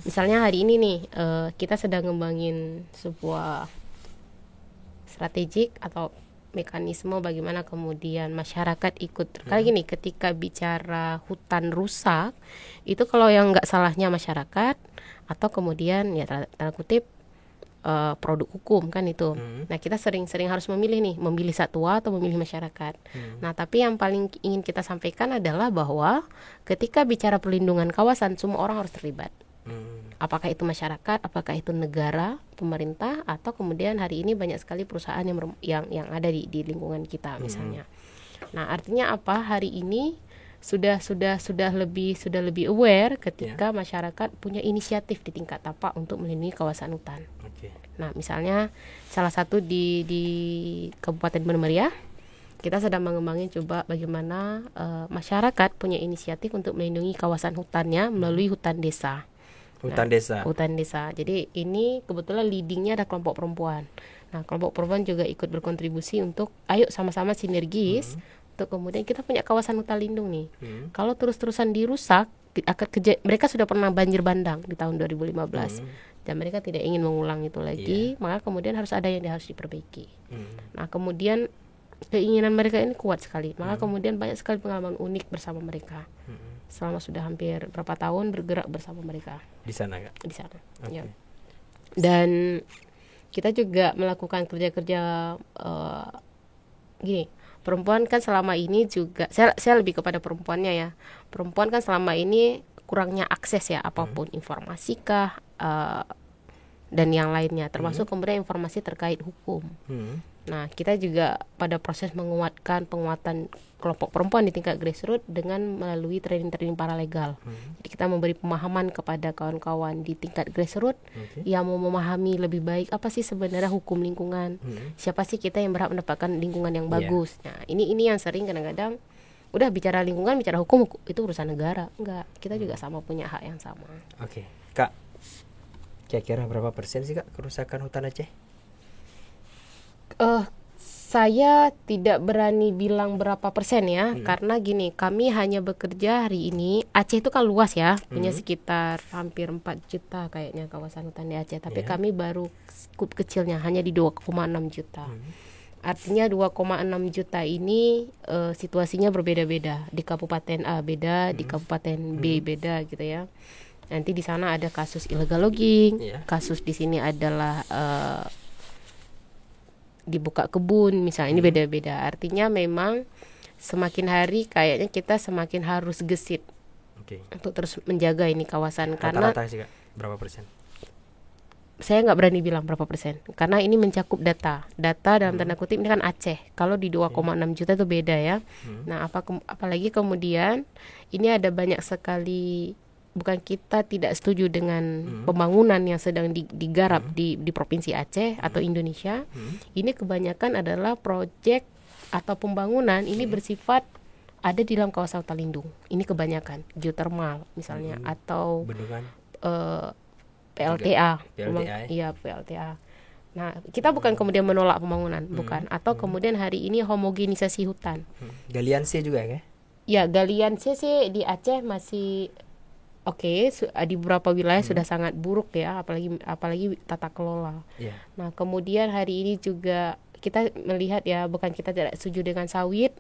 misalnya hari ini nih kita sedang ngembangin sebuah strategik atau mekanisme bagaimana kemudian masyarakat ikut. Kali gini, ketika bicara hutan rusak, itu kalau yang nggak salahnya masyarakat atau kemudian ya tanda kutip produk hukum kan itu. Nah, kita sering-sering harus memilih satwa atau memilih masyarakat. Nah, tapi yang paling ingin kita sampaikan adalah bahwa ketika bicara perlindungan kawasan, semua orang harus terlibat. Apakah itu masyarakat, apakah itu negara, pemerintah, atau kemudian hari ini banyak sekali perusahaan yang ada di lingkungan kita misalnya. Nah, artinya apa? Hari ini sudah lebih aware ketika masyarakat punya inisiatif di tingkat tapak untuk melindungi kawasan hutan. Nah, misalnya salah satu di Kabupaten Bener Meriah, kita sedang mengembangin coba bagaimana masyarakat punya inisiatif untuk melindungi kawasan hutannya melalui hutan desa. Hutan desa. Jadi ini kebetulan leadingnya ada kelompok perempuan. Nah, kelompok perempuan juga ikut berkontribusi untuk ayo sama-sama sinergis untuk kemudian kita punya kawasan hutan lindung nih. Kalau terus-terusan dirusak, mereka sudah pernah banjir bandang di tahun 2015 dan mereka tidak ingin mengulang itu lagi, maka kemudian harus ada yang harus diperbaiki. Nah, kemudian keinginan mereka ini kuat sekali, maka kemudian banyak sekali pengalaman unik bersama mereka. Selama sudah hampir berapa tahun bergerak bersama mereka di sana, Kak? Di sana. Ya. Dan kita juga melakukan kerja-kerja gini. Perempuan kan selama ini juga saya lebih kepada perempuannya ya. Perempuan kan selama ini kurangnya akses ya apapun informasi kah dan yang lainnya, termasuk kemudian informasi terkait hukum. Nah, kita juga pada proses penguatan kelompok perempuan di tingkat grassroots dengan melalui training paralegal. Jadi kita memberi pemahaman kepada kawan-kawan di tingkat grassroots yang mau memahami lebih baik apa sih sebenarnya hukum lingkungan. Siapa sih kita yang berhak mendapatkan lingkungan yang bagus. Nah, ini yang sering kadang-kadang udah bicara lingkungan, bicara hukum itu urusan negara. Enggak, kita juga sama punya hak yang sama. Oke. Kak, kira-kira berapa persen sih, Kak, kerusakan hutan Aceh? Saya tidak berani bilang berapa persen ya, karena gini, kami hanya bekerja hari ini. Aceh itu kan luas ya, punya sekitar hampir 4 juta kayaknya kawasan hutan di Aceh, tapi kami baru skup kecilnya hanya di 2,6 juta. Artinya 2,6 juta ini situasinya berbeda-beda. Di Kabupaten A beda, di Kabupaten B beda gitu ya. Nanti di sana ada kasus illegal logging, kasus di sini adalah dibuka kebun misalnya, ini beda-beda. Artinya memang semakin hari kayaknya kita semakin harus gesit untuk terus menjaga ini kawasan. Karena rata-rata sih, Kak, berapa persen? Saya nggak berani bilang berapa persen karena ini mencakup data dalam tanda kutip ini kan Aceh. Kalau di 2,6 juta itu beda ya. Nah, apalagi kemudian ini ada banyak sekali, bukan kita tidak setuju dengan pembangunan yang sedang digarap di Provinsi Aceh atau Indonesia. Ini kebanyakan adalah proyek atau pembangunan ini bersifat ada di dalam kawasan hutan lindung. Ini kebanyakan geothermal misalnya atau PLTA. Iya, PLTA. Nah, kita bukan kemudian menolak pembangunan, bukan. Atau kemudian hari ini homogenisasi hutan. Galian C juga ya? Ya, galian C sih di Aceh masih oke, di beberapa wilayah sudah sangat buruk ya, apalagi tata kelola. Nah, kemudian hari ini juga kita melihat ya, bukan kita tidak setuju dengan sawit,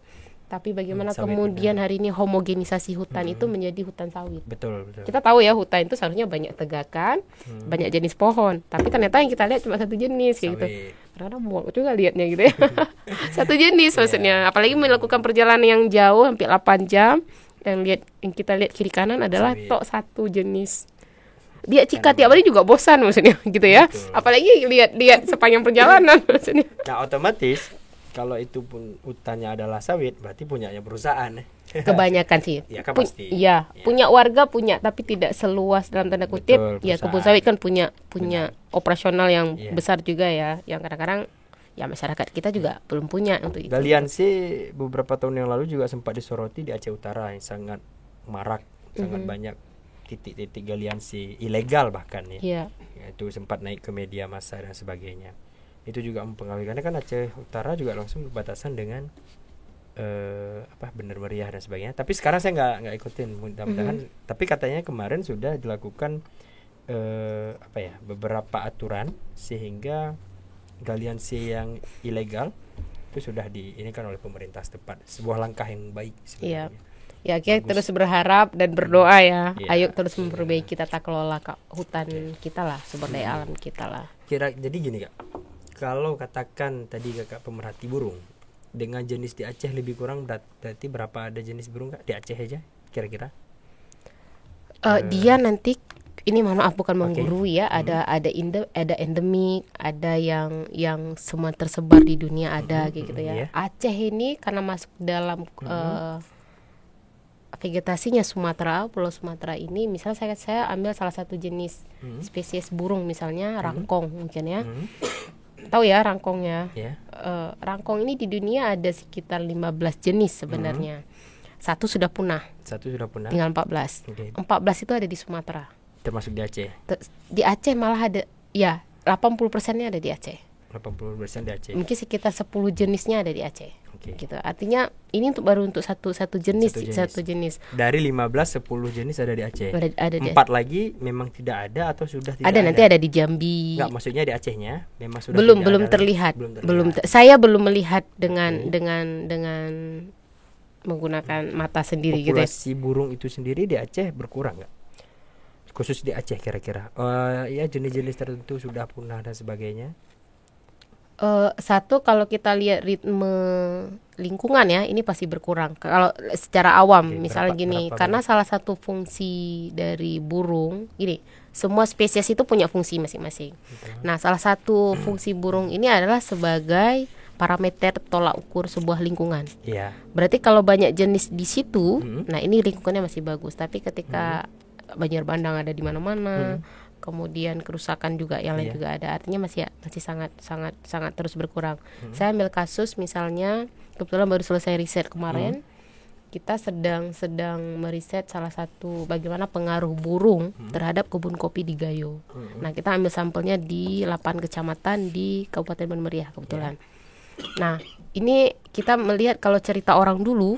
tapi bagaimana kemudian hari ini homogenisasi hutan itu menjadi hutan sawit. Betul. Kita tahu ya, hutan itu seharusnya banyak tegakan, banyak jenis pohon, tapi ternyata yang kita lihat cuma satu jenis kayak gitu. Karena muak juga lihatnya gitu ya. Satu jenis maksudnya, apalagi melakukan perjalanan yang jauh hampir 8 jam. Yang kita lihat kiri kanan adalah tok satu jenis. Dia Cika tiap hari juga bosan maksudnya gitu ya. Betul. Apalagi lihat sepanjang perjalanan maksudnya. Nah, otomatis kalau itu pun hutannya adalah sawit, berarti punyanya perusahaan. Kebanyakan sih. Ya kan pasti. Iya, punya warga punya, tapi tidak seluas dalam tanda kutip. Betul, Ya, kebun perusahaan. sawit kan punya operasional yang Iya. besar juga ya, yang kadang-kadang ya masyarakat kita juga belum punya untuk itu. Galiansi beberapa tahun yang lalu juga sempat disoroti di Aceh Utara yang sangat marak, sangat banyak titik-titik galiansi ilegal bahkan ya. Iya. Itu sempat naik ke media massa dan sebagainya. Itu juga mempengaruhi karena kan Aceh Utara juga langsung berbatasan dengan Bener Meriah dan sebagainya. Tapi sekarang saya nggak ikutin, mudah-mudahan. Tapi katanya kemarin sudah dilakukan beberapa aturan sehingga galiansi yang ilegal itu sudah diinikan oleh pemerintah setempat. Sebuah langkah yang baik Iya. sebenarnya. Ya, kita terus berharap dan berdoa ya. Iya, Ayo terus memperbaiki tata kelola hutan kita lah, sumber daya alam kita lah. Jadi gini Kak, kalau katakan tadi Kakak pemerhati burung, dengan jenis di Aceh lebih kurang berarti berapa ada jenis burung Kak di Aceh aja kira-kira? Dia nanti ini mohon maaf bukan menggurui ya, ada endemik, ada yang semua tersebar di dunia ada gitu ya. Iya. Aceh ini karena masuk dalam vegetasinya Sumatera, Pulau Sumatera ini, misalnya saya ambil salah satu jenis spesies burung misalnya rangkong mungkin ya. Tahu ya rangkong ya? Ya. Rangkong ini di dunia ada sekitar 15 jenis sebenarnya. Satu sudah punah, Satu sudah punah. tinggal 14. Oke. 14 itu ada di Sumatera. Termasuk di Aceh. Di Aceh malah ada, ya 80%-nya ada di Aceh. 80% di Aceh. Mungkin sekitar 10 jenisnya ada di Aceh. Oke. Gitu. Artinya ini baru untuk satu jenis. Dari 15 10 jenis ada di Aceh. Ada di 4 lagi memang tidak ada atau sudah tidak ada nanti ada di Jambi. Enggak, maksudnya di Acehnya memang sudah belum tidak ada. terlihat. Belum terlihat. Saya belum melihat dengan menggunakan mata sendiri gitu. Populasi burung itu sendiri di Aceh berkurang nggak? Khusus di Aceh kira-kira. Ya jenis-jenis tertentu sudah punah dan sebagainya. Satu, kalau kita lihat ritme lingkungan ya, ini pasti berkurang. Kalau secara awam, Oke, misalnya gini, berapa karena salah satu fungsi dari burung, gini, semua spesies itu punya fungsi masing-masing. Nah, salah satu fungsi burung ini adalah sebagai parameter tolak ukur sebuah lingkungan. Iya. Berarti kalau banyak jenis di situ, nah ini lingkungannya masih bagus. Tapi ketika banjir bandang ada di mana-mana, kemudian kerusakan juga yang lain juga ada, artinya masih sangat terus berkurang. Saya ambil kasus misalnya, kebetulan baru selesai riset kemarin, kita sedang meriset salah satu bagaimana pengaruh burung terhadap kebun kopi di Gayo. Nah, kita ambil sampelnya di 8 kecamatan di Kabupaten Bener Meriah kebetulan. Nah, ini kita melihat kalau cerita orang dulu,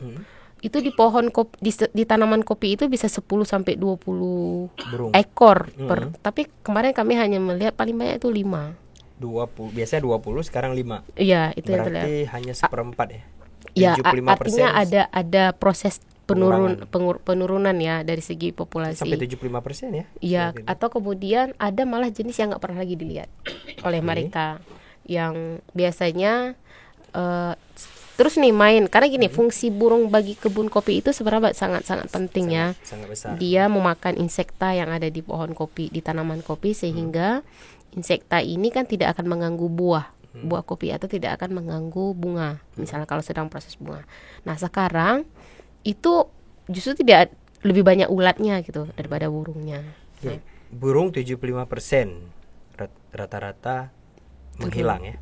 itu di pohon kopi, di tanaman kopi itu bisa 10 sampai 20 Burung. ekor tapi kemarin kami hanya melihat paling banyak itu 5. 20, biasanya 20, sekarang 5. Iya, itu yang terlihat. Berarti hanya 1/4 ya. Ya, 75% artinya ada proses penurunan ya dari segi populasi. sampai 75% ya. Iya, Seperti itu. atau kemudian ada malah jenis yang nggak pernah lagi dilihat oleh mereka, yang biasanya terus nih main, karena gini, fungsi burung bagi kebun kopi itu sebenarnya sangat penting ya. Sangat besar. Dia memakan insekta yang ada di pohon kopi, di tanaman kopi, sehingga insekta ini kan tidak akan mengganggu buah kopi atau tidak akan mengganggu bunga, misalnya kalau sedang proses bunga. Nah, sekarang itu justru tidak lebih banyak ulatnya gitu daripada burungnya. Oke. Burung 75% rata-rata menghilang ya.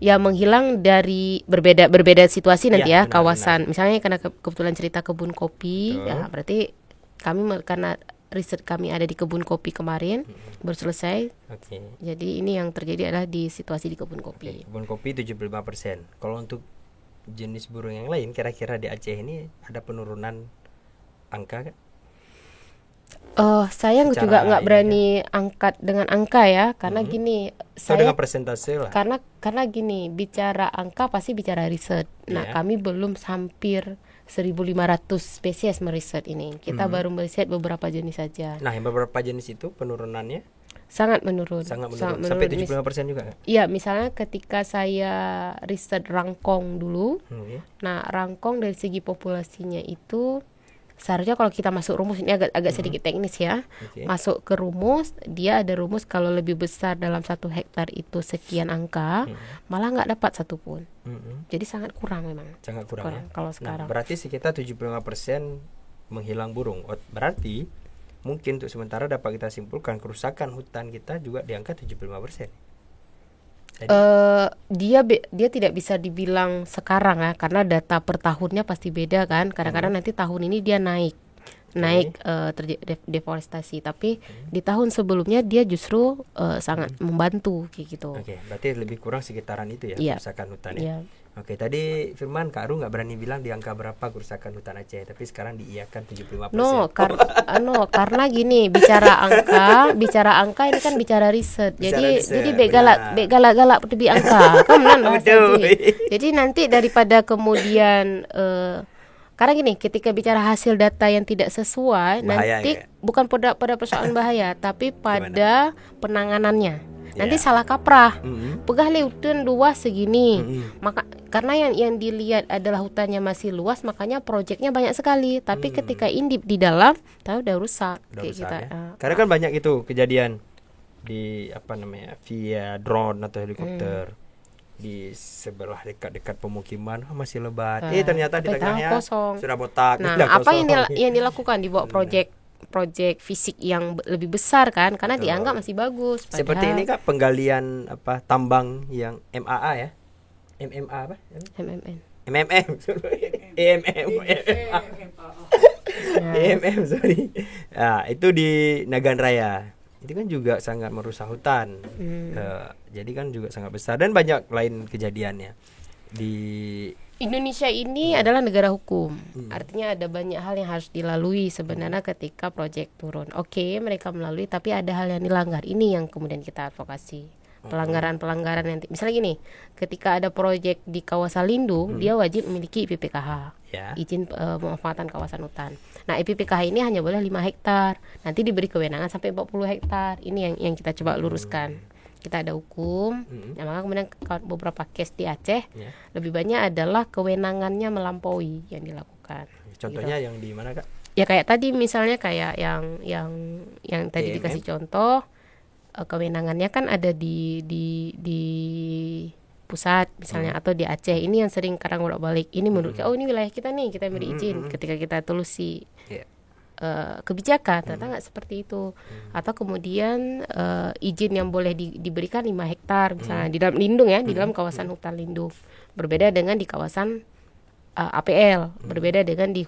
Ya, menghilang dari berbeda situasi nanti Iya, ya, benar, kawasan. Misalnya karena kebetulan cerita kebun kopi, ya berarti kami karena riset kami ada di kebun kopi kemarin baru selesai. Oke. Jadi ini yang terjadi adalah di situasi di kebun kopi. Kebun kopi 75%. Kalau untuk jenis burung yang lain kira-kira di Aceh ini ada penurunan angka Kak? Saya Secara juga nggak ini berani angkat dengan angka ya, karena gini, Atau dengan persentase lah. karena gini, bicara angka pasti bicara riset. Nah, Iya. kami belum hampir 1.500 spesies meriset ini. Kita baru meriset beberapa jenis saja. Nah, yang beberapa jenis itu penurunannya Sangat menurun. sangat menurun. Sampai 75% juga Kak? Iya, misalnya ketika saya riset rangkong dulu. Oke. Nah, rangkong dari segi populasinya itu seharusnya kalau kita masuk rumus ini agak sedikit teknis ya. Masuk ke rumus, dia ada rumus kalau lebih besar dalam 1 hektar itu sekian angka, malah nggak dapat satupun. Jadi sangat kurang memang. Sangat kurang ya? Kalau sekarang. Berarti sekitar 75% menghilang burung. Berarti mungkin untuk sementara dapat kita simpulkan kerusakan hutan kita juga di angka 75%. Dia tidak bisa dibilang sekarang ya, karena data per tahunnya pasti beda kan. Kadang-kadang nanti tahun ini dia naik terjadi deforestasi, tapi di tahun sebelumnya dia justru sangat membantu kayak gitu. Berarti lebih kurang sekitaran itu ya kerusakan hutan ya. Tadi Firman Kak Aru nggak berani bilang di angka berapa kerusakan hutan Aceh, tapi sekarang diiyakan 75%. Karena gini, bicara angka ini kan bicara riset. Jadi galak-galak lebih angka. Jadi nanti daripada kemudian karena gini, ketika bicara hasil data yang tidak sesuai, bahaya, nanti bukan pada persoalan bahaya, tapi pada penanganannya. Nanti salah kaprah. Pegah hutan luas segini. Maka karena yang dilihat adalah hutannya masih luas, makanya proyeknya banyak sekali. Tapi ketika indip di dalam, tahu udah rusak kayak kita. Ya? Karena kan banyak itu kejadian di via drone atau helikopter di sebelah dekat pemukiman masih lebat. Ternyata di tengahnya kosong. Sudah botak. Nah, apa yang dilakukan dibawa proyek fisik yang lebih besar kan, karena dianggap masih bagus. Padahal, seperti ini Kak, penggalian tambang yang MMA ya, MMA apa? MMM, EMM sorry. Nah, itu di Nagan Raya. Itu kan juga sangat merusak hutan. Jadi kan juga sangat besar dan banyak lain kejadiannya. Di Indonesia ini adalah negara hukum. Artinya ada banyak hal yang harus dilalui sebenarnya ketika proyek turun. Mereka melalui, tapi ada hal yang dilanggar. Ini yang kemudian kita advokasi. Pelanggaran-pelanggaran nanti. Misalnya gini, ketika ada proyek di kawasan lindung, dia wajib memiliki IPPKH, izin pemanfaatan kawasan hutan. Nah, IPPKH ini hanya boleh 5 hektar. Nanti diberi kewenangan sampai 40 hektar. Ini yang kita coba luruskan. Kita ada hukum, maka kemudian beberapa case di Aceh lebih banyak adalah kewenangannya melampaui yang dilakukan. Contohnya yang di mana Kak? Ya kayak tadi misalnya kayak yang tadi dikasih contoh, kewenangannya kan ada di pusat misalnya atau di Aceh. Ini yang sering kadang bolak-balik. Ini menurut ini wilayah kita nih, kita beri izin ketika kita telusi. Kebijakan ternyata nggak seperti itu. Atau kemudian izin yang boleh diberikan 5 hektar misalnya di dalam lindung ya, di dalam kawasan hutan lindung, berbeda dengan di kawasan APL, berbeda dengan di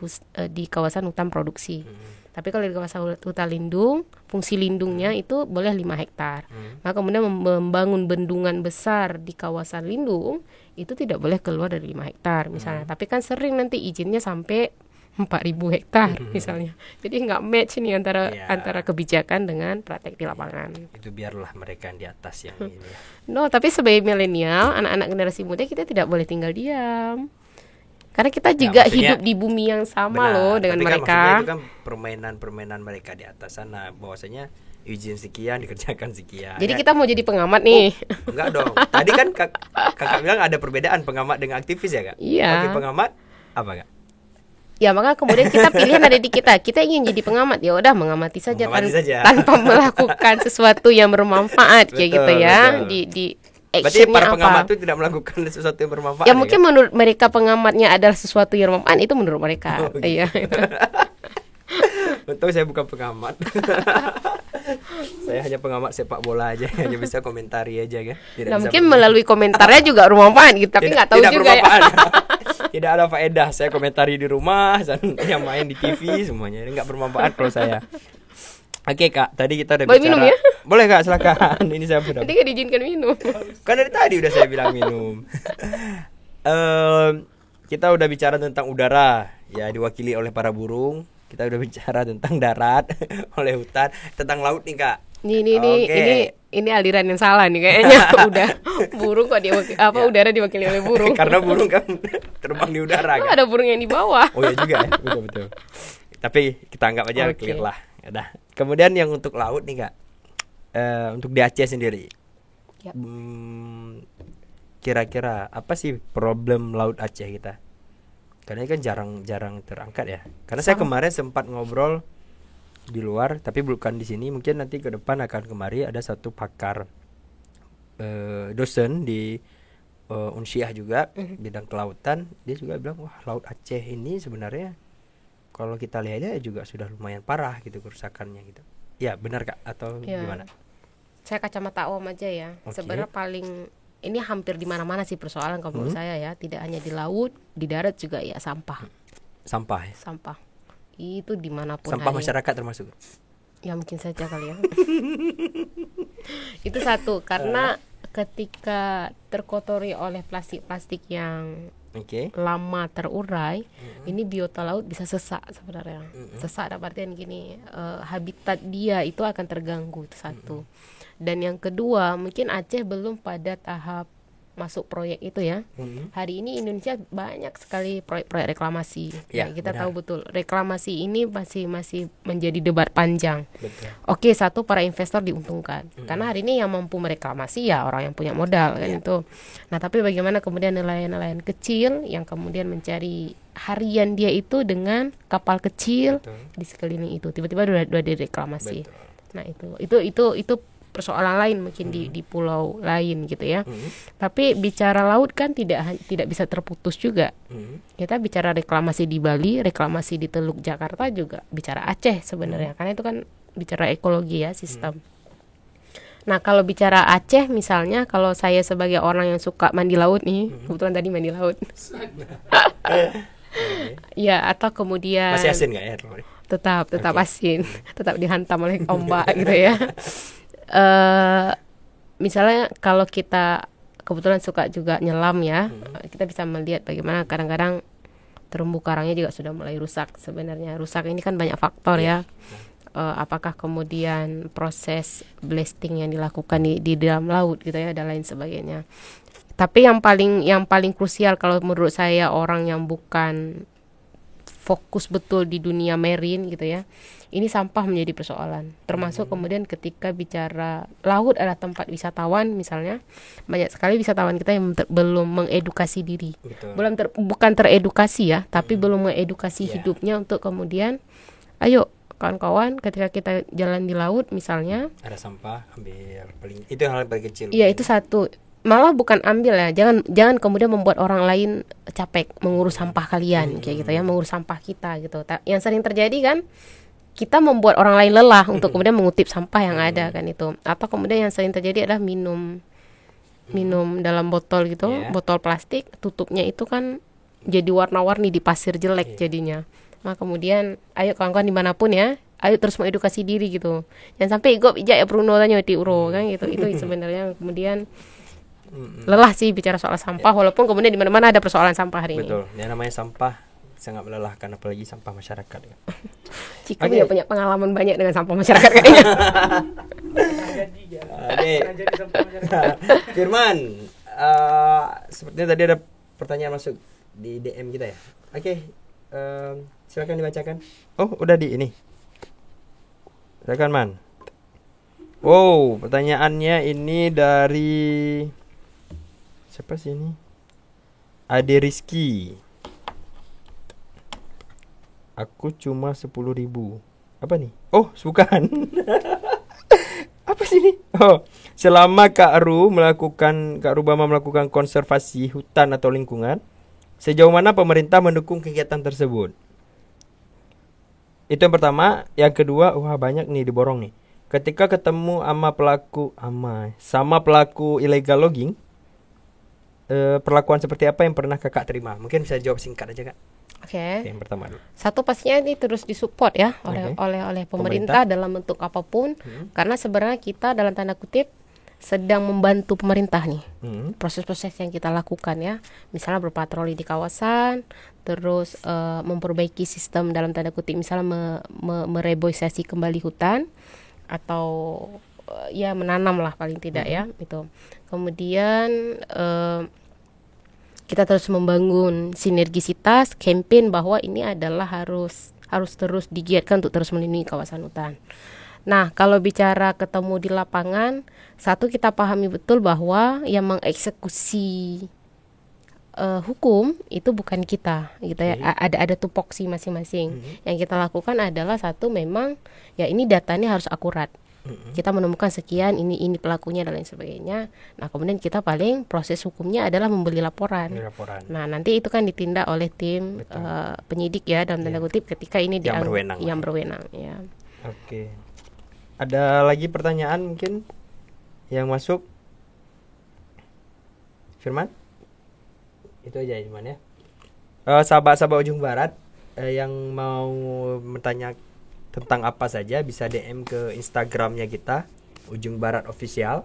kawasan hutan produksi. Tapi kalau di kawasan hutan lindung, fungsi lindungnya itu boleh 5 hektar. Maka kemudian membangun bendungan besar di kawasan lindung itu tidak boleh keluar dari 5 hektar misalnya. Tapi kan sering nanti izinnya sampai 4.000 hektar misalnya. Jadi nggak match nih antara kebijakan dengan praktek di lapangan. Itu biarlah mereka yang di atas yang ini. Tapi sebagai milenial, anak-anak generasi muda, kita tidak boleh tinggal diam. Karena kita juga hidup di bumi yang sama dengan mereka. Itu kan permainan mereka di atas sana, bahwasanya izin sekian dikerjakan sekian. Jadi kita mau jadi pengamat nih. Enggak dong. Tadi kan kakak bilang ada perbedaan pengamat dengan aktivis ya Kak? Iya. Pengamat apa Kak? Ya, maka kemudian kita pilihan ada di kita. Kita ingin jadi pengamat, ya udah mengamati saja tanpa melakukan sesuatu yang bermanfaat kayak gitu ya. Di berarti para pengamat itu tidak melakukan sesuatu yang bermanfaat. Ya mungkin menurut mereka pengamatnya adalah sesuatu yang bermanfaat, itu menurut mereka. Iya. Untung saya bukan pengamat. Saya hanya pengamat sepak bola aja, hanya bisa komentari aja kan. Mungkin melalui komentarnya juga bermanfaat gitu, tapi nggak tahu juga ya. Tidak ada faedah. Saya komentari di rumah, yang main di TV semuanya nggak bermanfaat kalau saya. Oke Kak, tadi kita udah bicara. Minum ya? Boleh Kak, silakan. Ini saya udah. Nanti nggak diizinkan minum. Kan dari tadi udah saya bilang minum. Kita udah bicara tentang udara, ya diwakili oleh para burung. Kita udah bicara tentang darat oleh hutan, tentang laut nih Kak. Ini aliran yang salah nih kayaknya. Udah burung kok udara diwakili oleh burung. Karena burung kan terbang di udara kan. Ada burung yang di bawah. Oh iya juga ya, betul. Tapi kita anggap aja clear lah. Udah. Kemudian yang untuk laut nih Kak, untuk di Aceh sendiri, kira-kira apa sih problem laut Aceh kita? Karena ini kan jarang terangkat ya. Karena saya kemarin sempat ngobrol di luar, tapi bukan di sini. Mungkin nanti ke depan akan kemari ada satu pakar dosen di Unsyah juga bidang kelautan. Dia juga bilang wah laut Aceh ini sebenarnya kalau kita lihat juga sudah lumayan parah gitu kerusakannya gitu. Ya benar Kak atau gimana? Saya kacamata awam aja ya. Sebenarnya paling ini hampir di mana-mana sih persoalan kalau menurut saya ya. Tidak hanya di laut, di darat juga ya sampah. Sampah ya? Sampah. Itu dimanapun. Sampah masyarakat termasuk? Ya mungkin saja kali ya. Itu satu, karena ketika terkotori oleh plastik-plastik yang lama terurai, ini biota laut bisa sesak sebenarnya. Sesak dalam artian gini, habitat dia itu akan terganggu, itu satu. Dan yang kedua, mungkin Aceh belum pada tahap masuk proyek itu ya. Hari ini Indonesia banyak sekali proyek reklamasi. Ya, kita tahu betul reklamasi ini masih menjadi debat panjang. Betul. Oke, satu, para investor diuntungkan karena hari ini yang mampu mereklamasi ya orang yang punya modal kan itu. Nah, tapi bagaimana kemudian nelayan-nelayan kecil yang kemudian mencari harian dia itu dengan kapal kecil di sekeliling itu tiba-tiba udah direklamasi. Nah, itu persoalan lain mungkin di pulau lain gitu ya. Tapi bicara laut kan tidak bisa terputus juga. Kita bicara reklamasi di Bali, reklamasi di Teluk Jakarta juga bicara Aceh sebenarnya, karena itu kan bicara ekologi ya, sistem. Nah, kalau bicara Aceh misalnya, kalau saya sebagai orang yang suka mandi laut nih, kebetulan tadi mandi laut. Ya, atau kemudian masih asin nggak ya? Tetap asin, tetap dihantam oleh ombak gitu ya. Misalnya kalau kita kebetulan suka juga nyelam ya, kita bisa melihat bagaimana kadang-kadang terumbu karangnya juga sudah mulai rusak. Sebenarnya rusak ini kan banyak faktor ya. Apakah kemudian proses blasting yang dilakukan di dalam laut gitu ya dan lain sebagainya. Tapi yang paling krusial kalau menurut saya, orang yang bukan fokus betul di dunia marine gitu ya, ini sampah menjadi persoalan. Termasuk kemudian ketika bicara laut adalah tempat wisatawan misalnya, banyak sekali wisatawan kita yang belum mengedukasi diri. Bukan teredukasi ya, tapi belum mengedukasi hidupnya untuk kemudian ayo kawan-kawan ketika kita jalan di laut misalnya ada sampah, ambil, itu hal paling kecil. Iya, itu satu. Malah bukan ambil ya, jangan kemudian membuat orang lain capek mengurus sampah kalian kayak gitu ya, mengurus sampah kita gitu. Yang sering terjadi kan kita membuat orang lain lelah untuk kemudian mengutip sampah yang ada kan itu. Atau kemudian yang sering terjadi adalah minum dalam botol gitu, botol plastik, tutupnya itu kan jadi warna-warni di pasir jelek jadinya. Nah, kemudian ayo kawan-kawan dimanapun ya, ayo terus mengedukasi diri gitu. Jangan sampai igop ijak ya Bruno tanya ti uro kan gitu. Itu sebenarnya kemudian lelah sih bicara soal sampah, walaupun kemudian di mana-mana ada persoalan sampah hari ini. Betul. Yang namanya sampah sangat melelahkan, apalagi sampah masyarakat. Cika punya pengalaman banyak dengan sampah masyarakat kayaknya. Firman, sepertinya tadi ada pertanyaan masuk di DM kita ya. Silakan dibacakan. Oh, udah di ini. Silakan Man. Wow, pertanyaannya ini dari siapa sih ini? Ade Rizky. Aku cuma 10.000. Apa nih? Oh, bukan. Apa sih ini? Oh, selama Kak Rubama melakukan konservasi hutan atau lingkungan, sejauh mana pemerintah mendukung kegiatan tersebut? Itu yang pertama. Yang kedua, wah banyak nih diborong nih. Ketika ketemu sama pelaku illegal logging, perlakuan seperti apa yang pernah Kakak terima? Mungkin bisa jawab singkat aja Kak. Oke. Yang pertama dulu. Satu, pastinya ini terus disupport ya oleh pemerintah dalam bentuk apapun, karena sebenarnya kita dalam tanda kutip sedang membantu pemerintah nih. Proses-proses yang kita lakukan ya, misalnya berpatroli di kawasan, terus memperbaiki sistem dalam tanda kutip, misalnya mereboisasi kembali hutan atau ya menanam lah paling tidak ya itu. Kemudian kita terus membangun sinergisitas, campaign bahwa ini adalah harus terus digiatkan untuk terus melindungi kawasan hutan. Nah, kalau bicara ketemu di lapangan, satu, kita pahami betul bahwa yang mengeksekusi hukum itu bukan kita gitu ya. Ada tupoksi masing-masing. Yang kita lakukan adalah satu, memang ya ini datanya harus akurat. Kita menemukan sekian, ini pelakunya dan lain sebagainya. Nah, kemudian kita paling proses hukumnya adalah membeli laporan. Nah, nanti itu kan ditindak oleh tim penyidik ya, dalam tanda kutip, ketika ini yang berwenang ya. Oke. Ada lagi pertanyaan mungkin yang masuk? Firman? Itu aja Firman ya. Sahabat-sahabat Ujung Barat yang mau bertanya tentang apa saja bisa DM ke Instagramnya kita, Ujung Barat Official.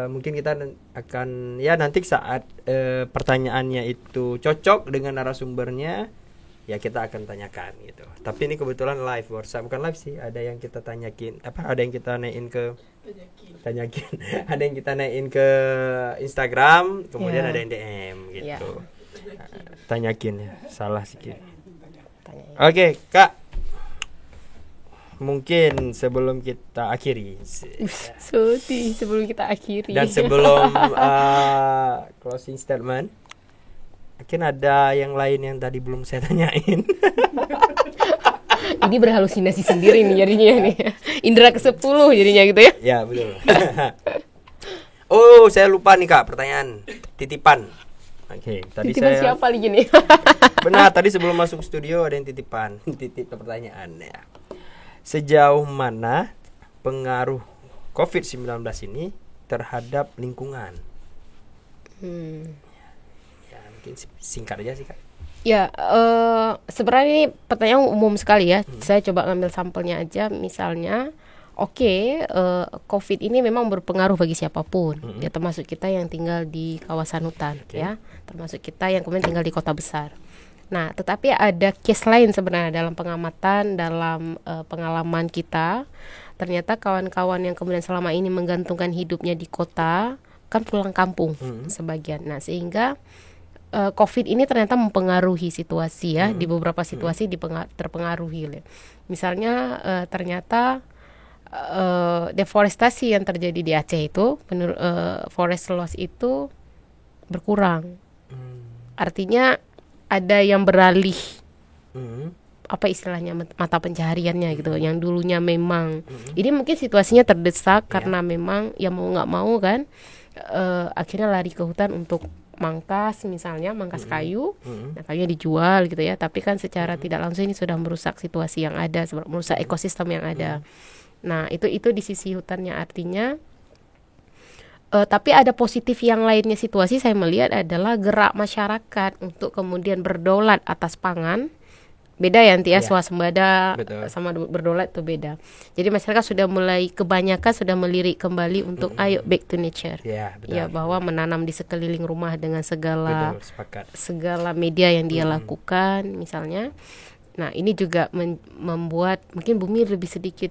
Mungkin kita akan ya nanti saat pertanyaannya itu cocok dengan narasumbernya, ya kita akan tanyakan gitu. Tapi ini kebetulan live WhatsApp, bukan live sih, ada yang kita tanyakin ada yang kita naikin ke ada yang kita naikin ke Instagram, kemudian ada yang DM gitu. Tanyakin ya, salah sedikit. Oke, Kak. Mungkin sebelum kita akhiri dan sebelum closing statement, mungkin ada yang lain yang tadi belum saya tanyain. Ini berhalusinasi sendiri nih jadinya nih. Indra ke-10 jadinya gitu ya. Ya betul. Oh, saya lupa nih Kak, pertanyaan titipan. Oke, tadi titipan siapa lagi nih? Benar, tadi sebelum masuk studio ada yang titip pertanyaan ya. Sejauh mana pengaruh COVID-19 ini terhadap lingkungan? Ya, mungkin singkat aja sih Kak. Ya, sebenarnya ini pertanyaan umum sekali ya. Saya coba ngambil sampelnya aja. Misalnya, COVID ini memang berpengaruh bagi siapapun. Ya, termasuk kita yang tinggal di kawasan hutan, ya, termasuk kita yang kemudian tinggal di kota besar. Nah, tetapi ada case lain sebenarnya dalam pengamatan, dalam pengalaman kita. Ternyata kawan-kawan yang kemudian selama ini menggantungkan hidupnya di kota kan pulang kampung sebagian. Nah, sehingga COVID ini ternyata mempengaruhi situasi ya, di beberapa situasi terpengaruhi. Misalnya ternyata deforestasi yang terjadi di Aceh itu, forest loss itu berkurang. Artinya ada yang beralih apa istilahnya mata pencahariannya gitu, yang dulunya memang ini mungkin situasinya terdesak karena memang ya mau nggak mau kan akhirnya lari ke hutan untuk mangkas kayu, nah kayunya dijual gitu ya, tapi kan secara tidak langsung ini sudah merusak situasi yang ada, merusak ekosistem yang ada. Nah itu di sisi hutannya, artinya tapi ada positif yang lainnya. Situasi saya melihat adalah gerak masyarakat untuk kemudian berdaulat atas pangan. Beda ya nanti ya, swasembada sama berdaulat itu beda. Jadi masyarakat sudah mulai, kebanyakan sudah melirik kembali untuk ayo back to nature. Ya, bahwa menanam di sekeliling rumah dengan segala media yang dia lakukan misalnya. Nah ini juga membuat mungkin bumi lebih sedikit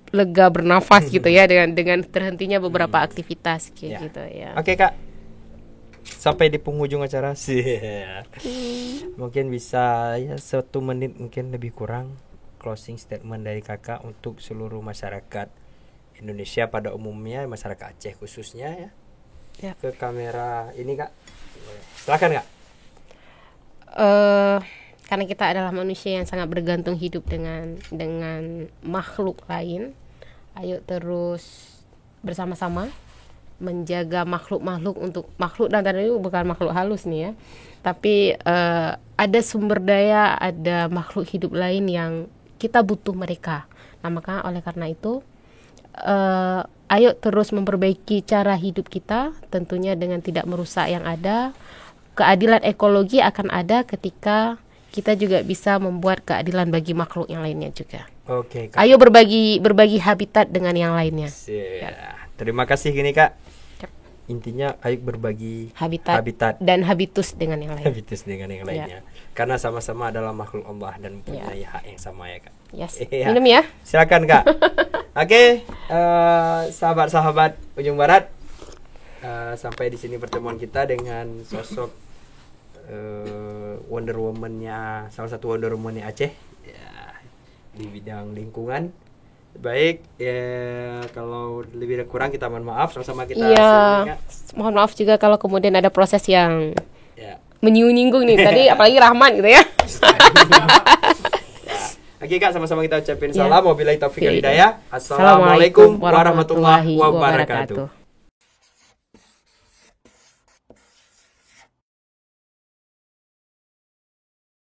lega bernafas gitu ya, dengan terhentinya beberapa aktivitas gitu ya. Oke Kak, sampai di penghujung acara sih. Mungkin bisa ya 1 menit mungkin lebih kurang closing statement dari Kakak untuk seluruh masyarakat Indonesia pada umumnya, masyarakat Aceh khususnya ya. Ke kamera ini Kak, silakan Kak. Karena kita adalah manusia yang sangat bergantung hidup dengan makhluk lain, ayo terus bersama-sama menjaga makhluk dan tadi itu bukan makhluk halus nih ya, tapi ada sumber daya, ada makhluk hidup lain yang kita butuh mereka. Nah maka oleh karena itu ayo terus memperbaiki cara hidup kita, tentunya dengan tidak merusak yang ada. Keadilan ekologi akan ada ketika kita juga bisa membuat keadilan bagi makhluk yang lainnya juga. Oke, Kak. Ayo berbagi habitat dengan yang lainnya. Ya. Terima kasih gini Kak. Intinya ayo berbagi habitat dan habitus dengan yang lainnya. Karena sama-sama adalah makhluk Allah dan mempunyai hak yang sama ya Kak. Yes. Minum ya. Silakan Kak. Oke, sahabat-sahabat Ujung Barat, sampai di sini pertemuan kita dengan sosok Wonder Woman-nya, salah satu Wonder Woman-nya Aceh ya, di bidang lingkungan. Baik ya, kalau lebih dan kurang kita mohon maaf, sama-sama kita mohon maaf juga kalau kemudian ada proses yang menyinggung nih tadi, apalagi Rahman gitu ya. Oke Kak, sama-sama kita ucapin salam. Wabillahi taufiq wal hidayah. Assalamualaikum warahmatullahi wabarakatuh.